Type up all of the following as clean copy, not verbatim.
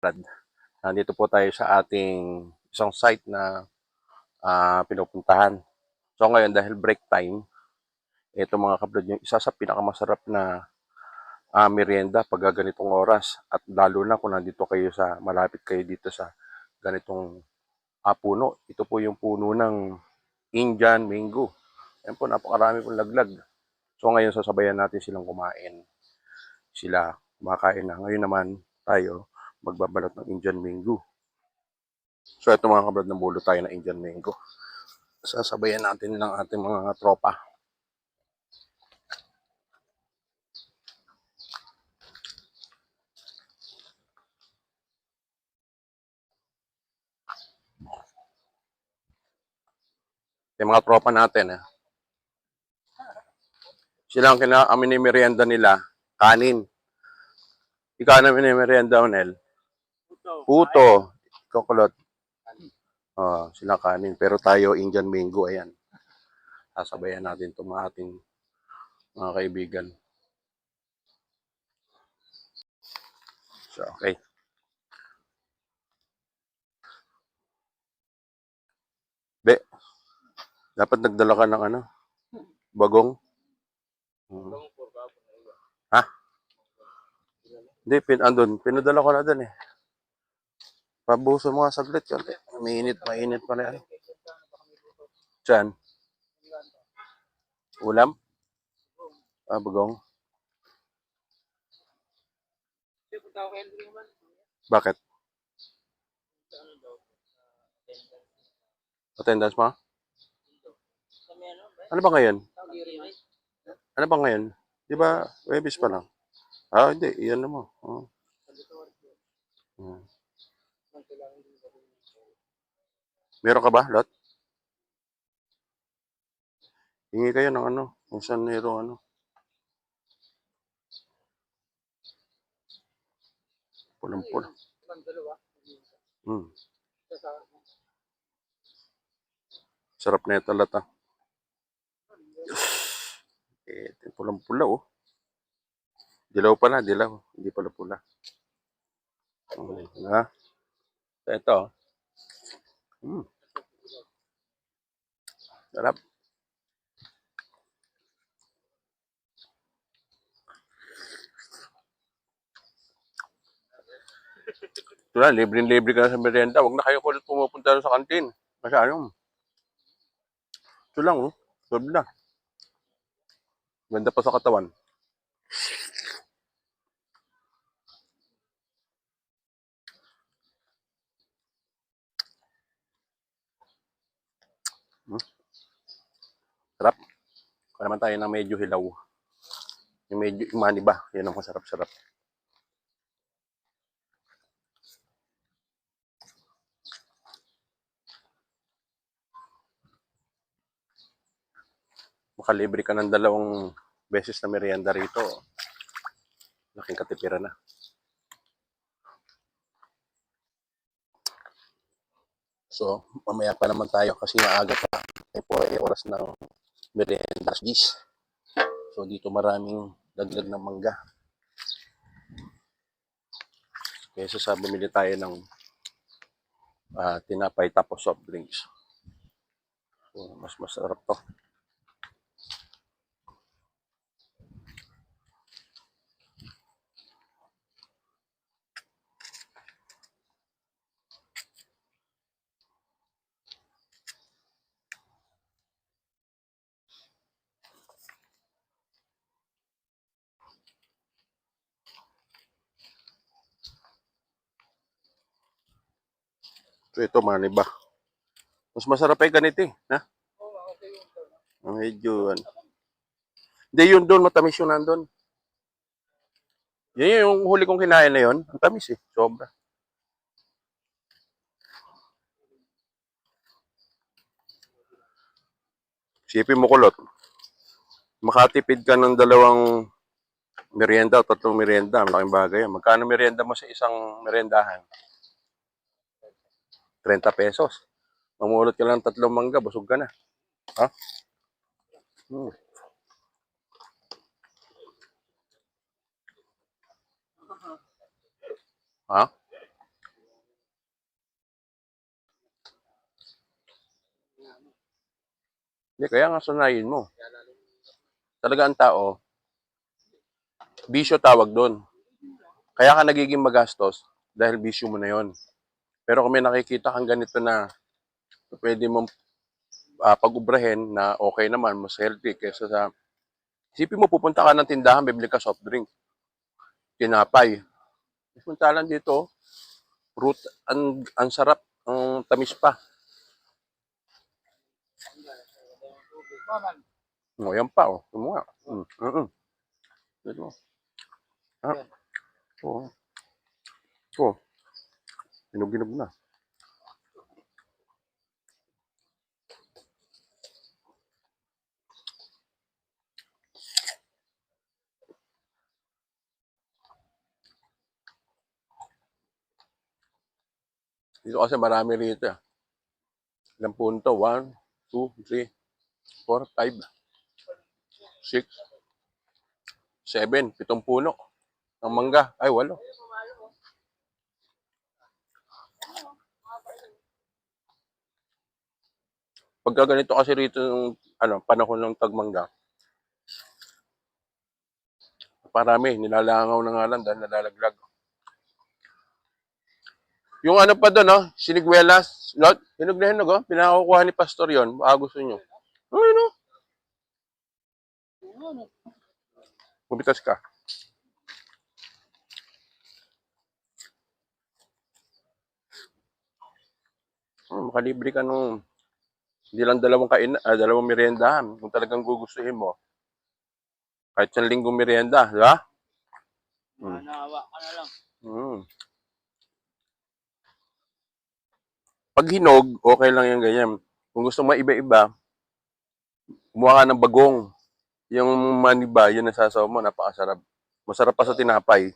Brad. Nandito po tayo sa ating isang site na pinupuntahan. So ngayon dahil break time, ito mga kabrad yung isa sa pinakamasarap na merienda pag ganitong oras. At lalo na kung nandito kayo sa, malapit kayo dito sa ganitong puno. Ito po yung puno ng Indian mango. Ayan po, napakarami pong laglag. So ngayon sasabayan natin silang kumain. Sila kumakain na. Ngayon naman tayo magbabalot ng Indian mango. So ito mga kabrad, ng bulo tayo ng Indian mango. Sasabayan natin ng ating mga tropa. Yung mga tropa natin, sila ang merienda nila, kanin. Ikaw na merienda, Onel? Puto. Kokolot. Sila kanin. Pero tayo, Indian mango, ayan. Sasabayan natin itong ating mga kaibigan. So, okay. Be, dapat nagdala ka ng bagong. Ha? Hindi, pinadala ko na dun eh. Pabuso mga saglit yun. Mainit pa na yan. Diyan. Ulam? Bagong. Bakit? Attendance mo? Ano ba ngayon? Ano ba ngayon? Di ba, Webis pa lang? Hindi. Iyan na mo. Meron ka ba, Lot? Hingi kayo ng kung saan meron pulang-pula. Sarap na ito, Lot, pulang-pula, oh. Dilaw pala, dilaw. Hindi pala pula. Ito. Sarap. Ito na, libre-libre ka na sa merienda. Huwag na kayo ulit pumupunta sa kantin. Masyadong. Ito lang, oh. Solve na. Ganda pa sa katawan. Sarap. Kaya naman tayo ng medyo hilaw. Yung medyo imani ba? Yan ang masarap-sarap. Makalibre ka ng 2 beses na merienda rito. Laking katipiran na. So, mamaya pa naman tayo kasi maaga pa. Po ay oras ng merienda gis. So, dito maraming dagdag ng mangga. Kaya sa bumili tayo ng tinapay tapos soft drinks. So, mas masarap to. So, ito maniba. Mas masarap ay ganito eh. Ha? Medyo Hindi, yun doon, matamis yun nandun. Yan yung huli kong kinain na yun. Ang tamis eh. Sobra. Sipin mo, kulot. Makatipid ka ng 2 merienda o 3 merienda. Malaking bagay yan. Magkano merienda mo sa isang meriendahan? 30 pesos. Mamulot ka lang 3 mangga, busog ka na. Ha? Ha? Hindi, kaya nga sunayin mo. Talaga ang tao, bisyo tawag doon. Kaya ka nagiging magastos dahil bisyo mo na yon. Pero kung may nakikita kang ganito na pwede mong pag-ubrahin na okay naman, mas healthy kaysa sa... Isipin mo, pupunta ka ng tindahan, bibili ka soft drink, tinapay. Samantalang dito, fruit, ang sarap, ang tamis pa. O, yan pa, oh. Tumuha. Dito. Ah, oo. Oo. Hinog-hinog na. Dito kasi marami rito. Ilang punto? 1, 2, 3, 4, 5, 6, 7, 7 puno. Ang mangga. Ay, 8. Pagka ganito kasi rito yung panahon ng tagmangga, parami, nilalangaw na nga lang dahil nalalaglag. Yung pa doon, no? Siniguelas, lot, hinog na hinog, oh. Pinakakukuha ni Pastor yon. Baka gusto nyo. Ano? Pumitas ka. Makalibre ka nung hindi lang dalawang meriendahan. Kung talagang gugustuhin mo. Kahit sa linggong merienda, di ba? Nahawa ka na lang. Pag hinog, okay lang yung ganyan. Kung gusto mo iba-iba, kumuha ka ng bagong. Yung maniba, yun nasasaw mo, napakasarap. Masarap pa sa tinapay.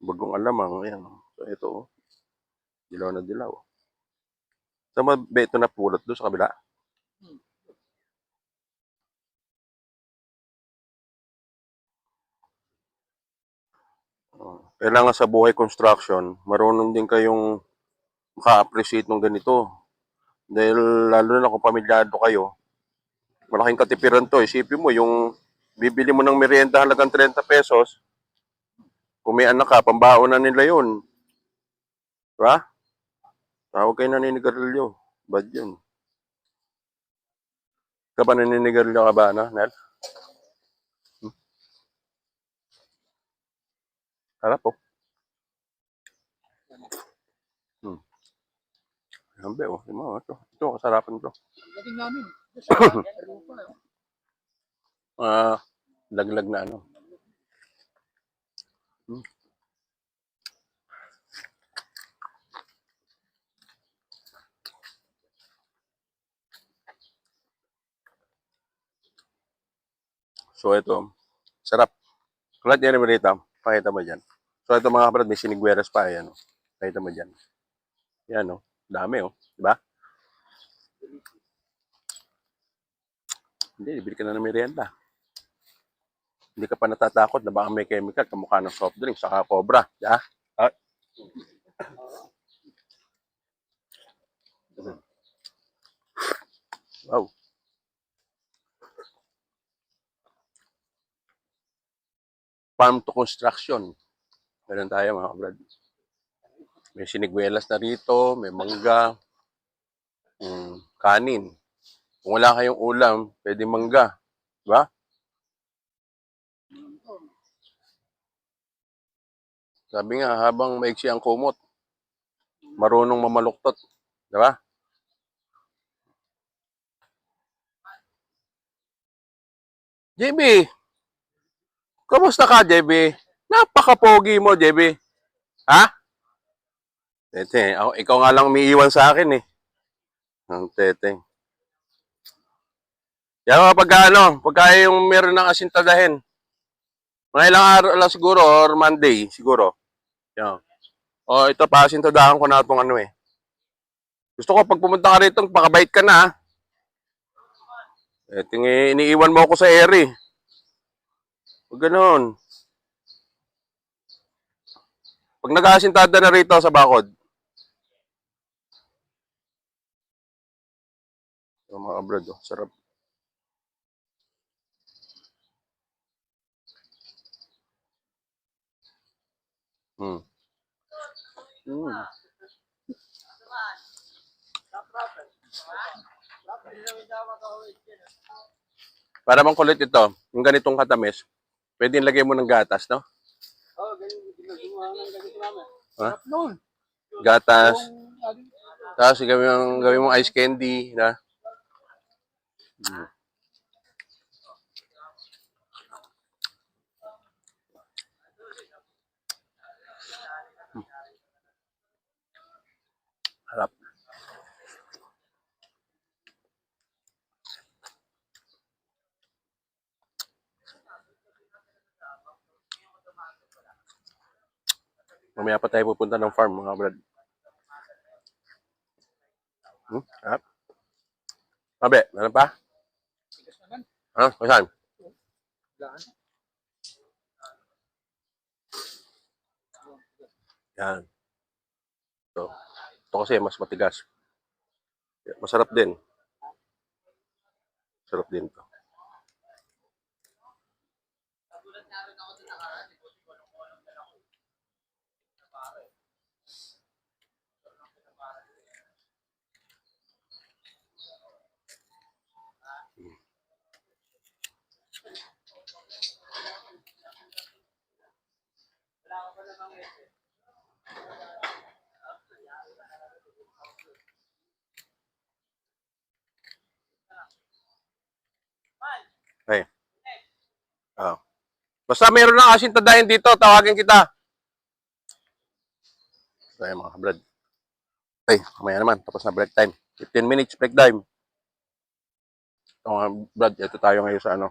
Bagong alamang, ayan. So, ito, dilaw na dilaw. Saan mo ba ito napulot doon sa kabila? Kailangan sa buhay construction, marunong din kayong maka-appreciate ng ganito. Dahil lalo na kung pamilyado kayo, malaking katipiran to. Isipin mo, yung bibili mo ng merienda halagang 30 pesos, kung may anak ka, pambaon na nila yun. Diba? Tawag kayo naninigarilyo. Bad yun. Ka ba naninigarilyo ka ba, Nel? Harap po. Hambe, oh. Ito, kasarapan to. Dating namin. Laglag na ano. So, ito. Sarap. Kulat yan naman rito. Pakita mo dyan. So, ito mga kapatid, may sinigueras pa. Ayan, oh. Pakita mo dyan. Yan, oh. Dami, oh. Diba? Hindi, bibili ka na ng merienda. Hindi ka pa natatakot na baka may chemical, kamukha ng soft drink, saka cobra. Yeah? Wow. Farm to construction. Meron tayo mga kabrad. May siniguelas na rito, may mangga, kanin. Kung wala kayong ulam, pwede mangga. Diba? Sabi nga, habang maiksi ang kumot, marunong mamaluktot. Diba? JB, kamusta ka, JB? Napaka-pogi mo, JB. Ha? Tete, ikaw nga lang umiiwan sa akin eh. Ang tete. Yan pagka yung meron ng asintadahin. Mga ilang araw lang siguro or Monday siguro. Yan. O ito pa asintadahan ko na itong ano eh. Gusto ko pag pumunta ka rito, pakabait ka na ha. Iniiwan mo ako sa ere. Huwag ganoon. Pag nag-aasintada na rito sa bakod, mga brad. Oh. Sarap. Mm. Mm. Para bang kulit ito, yung ganitong katamis, pwede lagay mo ng gatas, no? Oo, ganyan. Ginagawa ng ganito namin. Ha? Sarap noon. Gatas, Yung laging tapos gawin mo ice candy, na? Mm. Harap. Mamaya pa tayo pupunta ng farm, mga brad. Harap. Mabe, meron pa? tigas naman. Ha? Saan? Gaan. Yan. Ito kasi mas matigas. Masarap din. Sarap din to. Ay. Ah. Basta meron na kasing tadayan dito, tawagin kita. So, ayan, mga brad. Ay, mamaya naman. Tapos na break time. 15 minutes break time. So, mga brad, ito tayo ngayon sa ano.